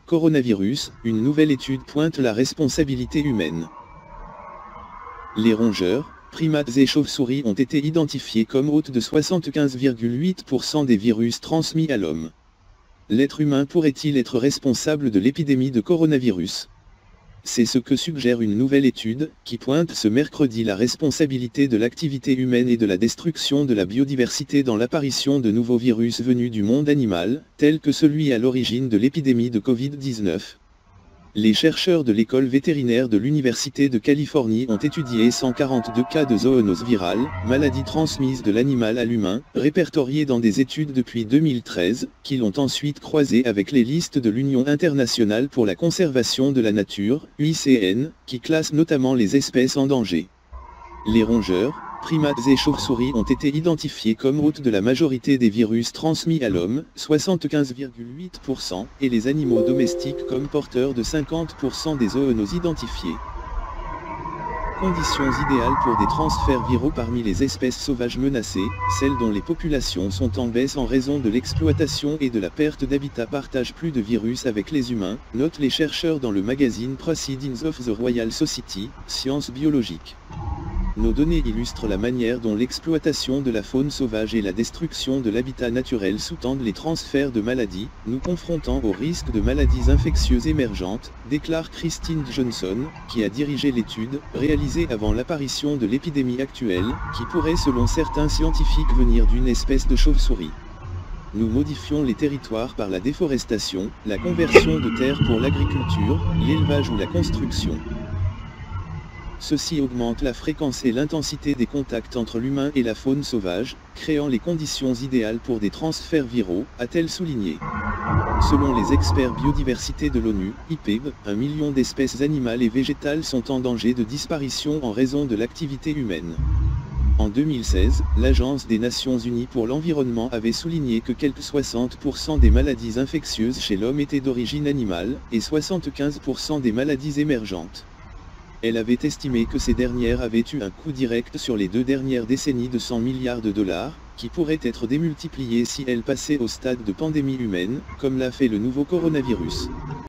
Coronavirus, une nouvelle étude pointe la responsabilité humaine. Les rongeurs, primates et chauves-souris ont été identifiés comme hôtes de 75,8% des virus transmis à l'homme. L'être humain pourrait-il être responsable de l'épidémie de coronavirus? C'est ce que suggère une nouvelle étude, qui pointe ce mercredi la responsabilité de l'activité humaine et de la destruction de la biodiversité dans l'apparition de nouveaux virus venus du monde animal, tels que celui à l'origine de l'épidémie de Covid-19. Les chercheurs de l'école vétérinaire de l'Université de Californie ont étudié 142 cas de zoonose virale, maladie transmise de l'animal à l'humain, répertoriés dans des études depuis 2013, qui l'ont ensuite croisé avec les listes de l'Union internationale pour la conservation de la nature, UICN, qui classe notamment les espèces en danger. Les rongeurs, primates et chauves-souris ont été identifiés comme hôtes de la majorité des virus transmis à l'homme, 75,8%, et les animaux domestiques comme porteurs de 50% des zoonoses identifiées. Conditions idéales pour des transferts viraux parmi les espèces sauvages menacées, celles dont les populations sont en baisse en raison de l'exploitation et de la perte d'habitat partagent plus de virus avec les humains, notent les chercheurs dans le magazine Proceedings of the Royal Society, Sciences biologiques. Nos données illustrent la manière dont l'exploitation de la faune sauvage et la destruction de l'habitat naturel sous-tendent les transferts de maladies, nous confrontant au risque de maladies infectieuses émergentes, déclare Christine Johnson, qui a dirigé l'étude, réalisée avant l'apparition de l'épidémie actuelle, qui pourrait selon certains scientifiques venir d'une espèce de chauve-souris. Nous modifions les territoires par la déforestation, la conversion de terres pour l'agriculture, l'élevage ou la construction. Ceci augmente la fréquence et l'intensité des contacts entre l'humain et la faune sauvage, créant les conditions idéales pour des transferts viraux, a-t-elle souligné. Selon les experts biodiversité de l'ONU, IPBES, 1 million d'espèces animales et végétales sont en danger de disparition en raison de l'activité humaine. En 2016, l'Agence des Nations Unies pour l'environnement avait souligné que quelque 60% des maladies infectieuses chez l'homme étaient d'origine animale, et 75% des maladies émergentes. Elle avait estimé que ces dernières avaient eu un coût direct sur les 2 dernières décennies de 100 milliards de dollars, qui pourrait être démultiplié si elles passaient au stade de pandémie humaine, comme l'a fait le nouveau coronavirus.